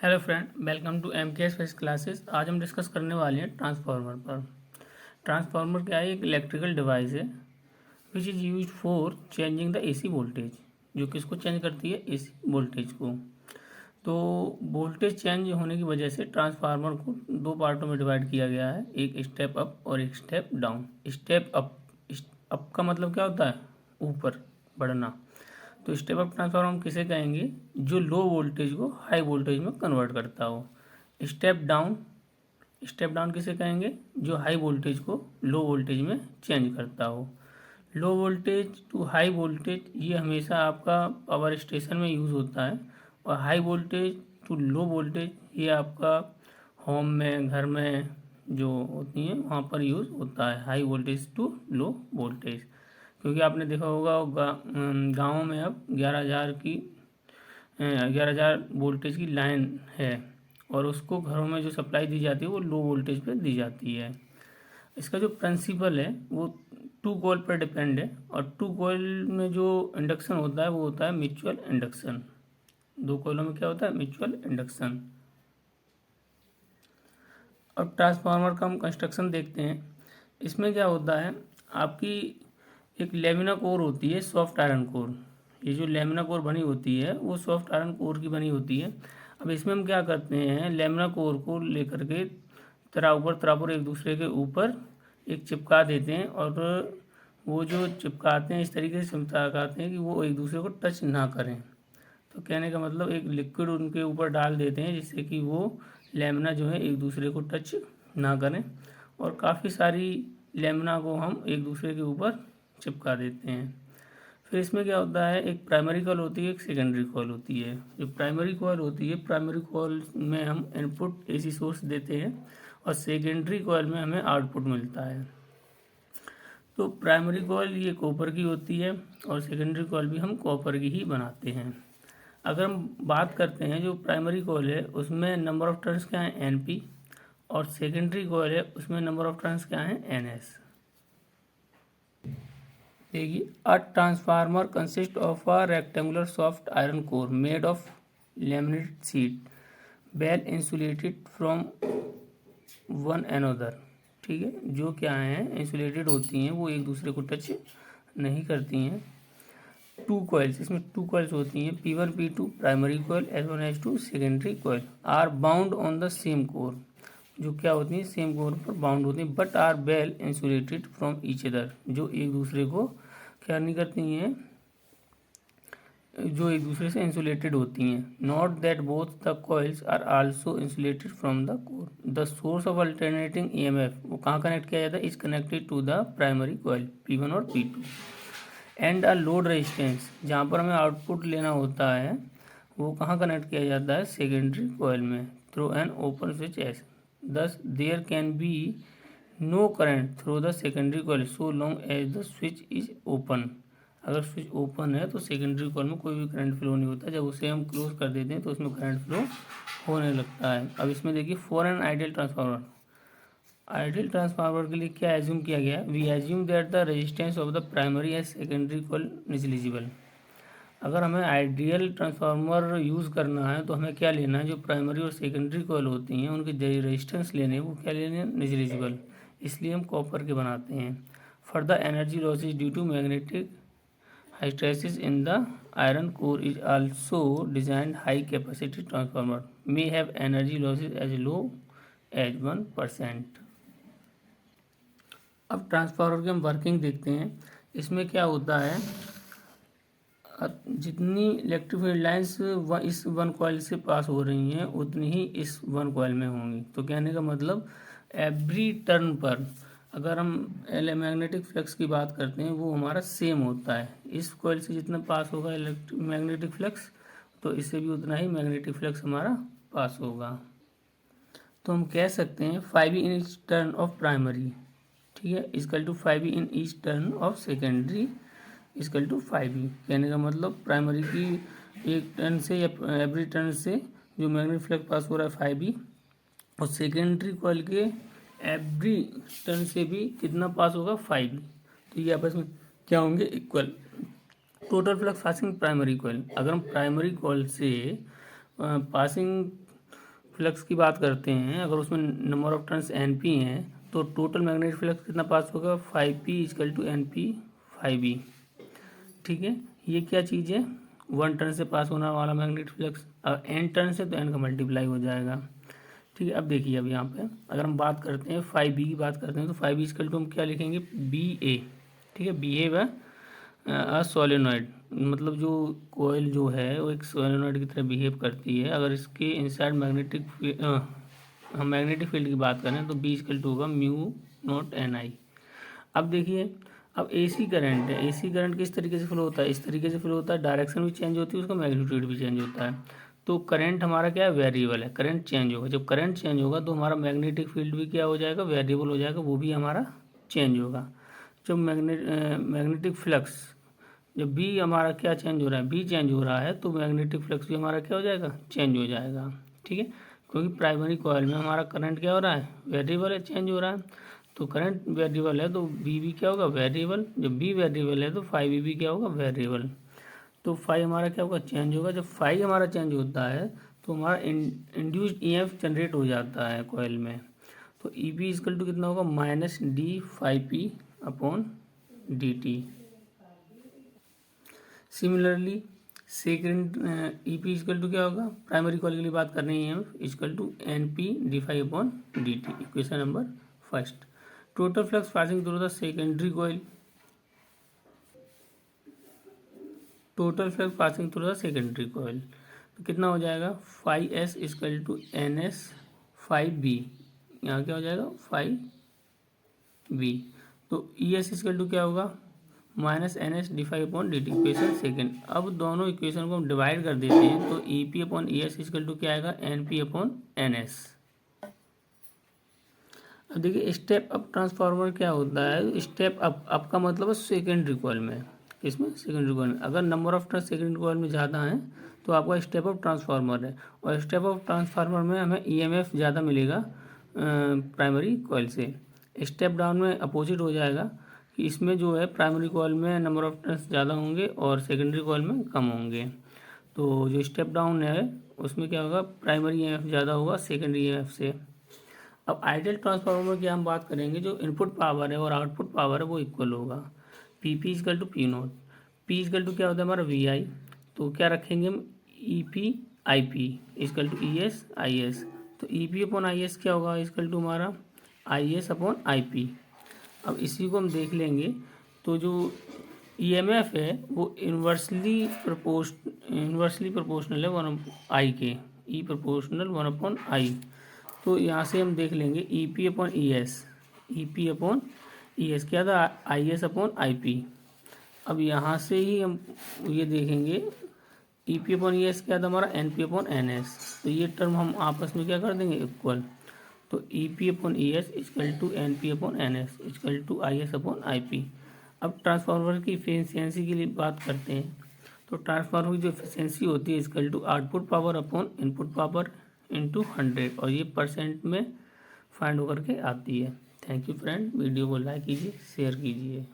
Hello friend, welcome to M K S face classes. आज हम discuss करने वाले हैं ट्रांसफार्मर पर। ट्रांसफार्मर क्या है? एक इलेक्ट्रिकल डिवाइस है which is use for changing the AC voltage, जो कि इसको चेंज करती है एसी वोल्टेज को। तो वोल्टेज चेंज होने की वजह से ट्रांसफार्मर को दो पार्टों में डिवाइड किया गया है, एक स्टेप अप और एक स्टेप डाउन। स्टेप अप का मतलब क्या होता है? ऊपर बढ़ना। तो स्टेप अप ट्रांसफार्मर हम किसे कहेंगे? जो लो वोल्टेज को हाई वोल्टेज में कन्वर्ट करता हो। स्टेप डाउन किसे कहेंगे? जो हाई वोल्टेज को लो वोल्टेज में चेंज करता हो। Low voltage to high voltage ये हमेशा आपका पावर स्टेशन में यूज़ होता है, और high voltage to low voltage ये आपका होम में, घर में जो होती हैं वहाँ पर यूज़ होता है, high voltage to low voltage. क्योंकि आपने देखा होगा गाँव में अब 11,000 वोल्टेज की लाइन है, और उसको घरों में जो सप्लाई दी जाती है वो लो वोल्टेज पे दी जाती है। इसका जो प्रिंसिपल है वो टू कॉइल पर डिपेंड है, और टू कॉइल में जो इंडक्शन होता है वो होता है म्यूचुअल इंडक्शन। दो कॉइलों में क्या होता है? Mutual induction. अब ट्रांसफार्मर का हम कंस्ट्रक्शन देखते हैं। इसमें क्या होता है, आपकी एक लेमिना कोर होती है, सॉफ्ट आयरन कोर। ये जो लेमिना कोर बनी होती है वो सॉफ्ट आयरन कोर की बनी होती है। अब इसमें हम क्या करते हैं, लेमिना कोर को लेकर के तरापर एक दूसरे के ऊपर एक चिपका देते हैं, और वो जो चिपकाते हैं इस तरीके से चिपकाते हैं कि वो एक दूसरे को टच ना करें। तो कहने का मतलब एक लिक्विड उनके ऊपर डाल देते हैं जिससे कि वो लेमिना जो है एक दूसरे को टच ना करें, और काफ़ी सारी लेमिना को हम एक दूसरे के ऊपर चिपका देते हैं। फिर इसमें क्या होता है, एक प्राइमरी कॉइल होती है, एक सेकेंडरी कॉइल होती है। जो प्राइमरी कॉइल होती है, प्राइमरी कॉइल में हम इनपुट एसी सोर्स देते हैं, और सेकेंडरी कॉइल में हमें आउटपुट मिलता है। तो प्राइमरी कॉइल ये कॉपर की होती है, और सेकेंडरी कॉइल भी हम कॉपर की ही बनाते हैं। अगर हम बात करते हैं जो प्राइमरी कॉइल है उसमें नंबर ऑफ टर्न्स क्या है? एनपी, और सेकेंडरी कॉइल है उसमें नंबर ऑफ टर्न्स क्या है? एनएस। देखिए, a transformer consist of a rectangular soft iron core made of laminated sheet well insulated from one another. ठीक है, जो क्या है, इंसुलेटेड होती हैं, वो एक दूसरे को टच नहीं करती हैं। टू कॉइल्स, इसमें टू कॉइल्स होती हैं, P1 P2 primary coil, S1 S2 secondary coil, are bound on the same core. जो क्या होती हैं? सेम कोर पर बाउंड होती हैं, but are well insulated from each other. जो एक दूसरे को क्या नहीं करती हैं, जो एक दूसरे से इंसुलेटेड होती हैं। Not that both the coils are also insulated from the core. The source of alternating EMF वो कहाँ कनेक्ट किया जाता है? Is connected to the primary coil P1 और P2। And a load resistance, जहाँ पर हमें आउटपुट लेना होता है वो कहाँ कनेक्ट किया जाता है? सेकेंडरी कॉइल में, through an open switch S. Thus there can be no current through the secondary coil so long as the switch is open. अगर स्विच ओपन है तो सेकेंडरी कॉइल में कोई भी करंट फ्लो नहीं होता। जब उसे हम क्लोज कर देते हैं तो उसमें करंट फ्लो होने लगता है। अब इसमें देखिए, for an ideal transformer, ideal transformer के लिए क्या एज्यूम किया गया है? We assume that the resistance of the primary and secondary coil negligible. अगर हमें आइडियल ट्रांसफार्मर यूज़ करना है तो हमें क्या लेना है? जो प्राइमरी और सेकेंडरी कॉइल होती हैं उनके रेजिस्टेंस लेने हैं, वो क्या लेने हैं? निग्लिजिबल। इसलिए हम कॉपर के बनाते हैं। For the energy losses due to magnetic hysteresis in the iron core is also designed high capacity transformer may have energy losses as low as 1%। अब ट्रांसफार्मर की हम वर्किंग देखते हैं। इसमें क्या होता है, जितनी इलेक्ट्रिक लाइंस इस वन कॉइल से पास हो रही हैं उतनी ही इस वन कॉइल में होंगी। तो कहने का मतलब एवरी टर्न पर अगर हम मैग्नेटिक फ्लक्स की बात करते हैं वो हमारा सेम होता है। इस कॉइल से जितना पास होगा इलेक्ट्रिक मैग्नेटिक फ्लक्स, तो इससे भी उतना ही मैग्नेटिक फ्लक्स हमारा पास होगा। तो हम कह सकते हैं 5 in each turn of primary, ठीक है, is equal to 5 in each turn of secondary is equal to 5 कहने का मतलब प्राइमरी की एक टर्न से या एवरी टर्न से जो मैग्नेटिक फ्लक्स पास हो रहा है 5 और सेकेंडरी कॉइल के एवरी टर्न से भी कितना पास होगा? 5। तो ये आपस में क्या होंगे? Equal. Total flux passing primary coil, अगर हम प्राइमरी कॉइल से पासिंग फ्लक्स की बात करते हैं, अगर उसमें number of turns N P हैं तो टोटल मैग्नेटिक फ्लक्स कितना पास होगा 5p equal to N P 5e। ठीक है, ये क्या चीज़ है, 1 टर्न से पास होने वाला मैग्नेटिक फ्लक्स। अगर n टर्न से तो n का मल्टीप्लाई हो जाएगा। ठीक है, अब देखिए अब यहाँ पे अगर हम बात करते हैं 5b की बात करते हैं तो 5b इक्वल टू हम क्या लिखेंगे ba। ठीक है, बिहेव अ सोलेनॉइड, मतलब जो कोयल जो है वो एक सोलेनॉइड की तरह बिहेव करती है। अगर इसके इनसाइड हम मैग्नेटिक फील्ड की बात करें तो बी इक्वल टू होगा म्यू नॉट एन आई। अब देखिए, अब एसी करंट है, एसी करंट किस तरीके से फ्लो होता है, इस तरीके से फ्लो होता है, डायरेक्शन भी चेंज होती है, उसका मैग्नीट्यूड भी चेंज होता है। तो करंट हमारा क्या है, वेरिएबल है, करंट चेंज होगा। जब करंट चेंज होगा तो हमारा मैग्नेटिक फील्ड भी क्या हो जाएगा, वेरिएबल हो जाएगा, वो भी हमारा चेंज होगा। जब मैग्नेटिक फ्लक्स, जब बी हमारा क्या चेंज हो रहा है, बी चेंज हो रहा है, तो मैग्नेटिक फ्लक्स भी हमारा क्या हो जाएगा, चेंज हो जाएगा। ठीक है, क्योंकि प्राइमरी कॉइल में हमारा करंट क्या हो रहा है, वेरिएबल है, चेंज हो रहा है। तो करंट वेरिएबल है तो बी भी क्या होगा, वेरिएबल। जब बी वेरिएबल है तो फाइव भी क्या होगा, वेरिएबल। तो फाइव हमारा क्या होगा, चेंज होगा। जब फाइव हमारा चेंज होता है तो हमारा इंड्यूस्ड ईएमएफ जनरेट हो जाता है कॉइल में। तो ई पी इक्वल टू कितना होगा, minus D 5p upon D T. Similarly second E P equal to क्या होगा, प्राइमरी कॉइल के लिए बात कर रही है equal to N P D 5 upon D T. Equation number first, total flux passing through the secondary coil, total flux passing through the secondary coil तो कितना हो जाएगा, 5s equal to N S 5b। यहाँ क्या हो जाएगा, 5b। तो ई S equal to क्या होगा, minus N S D 5 upon D T. Equation second, अब दोनों इक्वेशन को हम डिवाइड कर देते हैं तो E P upon E S equal to क्या आएगा, N P upon N S. अब देखिए स्टेप अप ट्रांसफार्मर क्या होता है, स्टेप अप का मतलब है सेकेंडरी कॉइल में, इसमें सेकेंडरी कॉइल में अगर number of turn secondary coil में ज़्यादा है तो आपका स्टेप अप ट्रांसफार्मर है। और स्टेप अप ट्रांसफार्मर में हमें ईएमएफ ज़्यादा मिलेगा प्राइमरी कॉइल से। स्टेप डाउन में अपोजिट हो जाएगा कि इसमें जो है प्राइमरी कॉइल में नंबर ऑफ टर्न्स ज़्यादा होंगे और सेकेंडरी कॉइल में कम होंगे। तो जो स्टेप डाउन है उसमें क्या होगा, प्राइमरी ईएमएफ ज़्यादा होगा सेकेंडरी ईएमएफ से। अब आइडियल ट्रांसफार्मर की हम बात करेंगे, जो इनपुट पावर है और आउटपुट पावर है वो इक्वल होगा, P P is equal to P naught. P is equal to क्या होता है हमारा वी आई, तो क्या रखेंगे हम, E P I P is equal to E S I S. तो E P upon I S क्या होगा, इजकल टू हमारा I S upon I P. अब इसी को हम देख लेंगे तो जो ई एम एफ है वो इन्वर्सली प्रोपोर्शनल है वन आई के, ई प्रोपोर्शनल 1 अपॉन आई। तो यहाँ से हम देख लेंगे E P upon E S, E P upon E S क्या था, I S upon I P. अब यहाँ से ही हम ये देखेंगे E P upon E S क्या था हमारा, N P upon N S. तो ये टर्म हम आपस में क्या कर देंगे, इक्वल। तो E P upon E S equal to N P upon N S equal to I S upon I P. अब ट्रांसफार्मर की एफिशिएंसी की लिए बात करते हैं तो ट्रांसफार्मर की जो एफिशिएंसी होती है equal to output power upon input power into 100, और ये परसेंट में फाइंड होकर के आती है। थैंक यू फ्रेंड, वीडियो को लाइक कीजिए, शेयर कीजिए।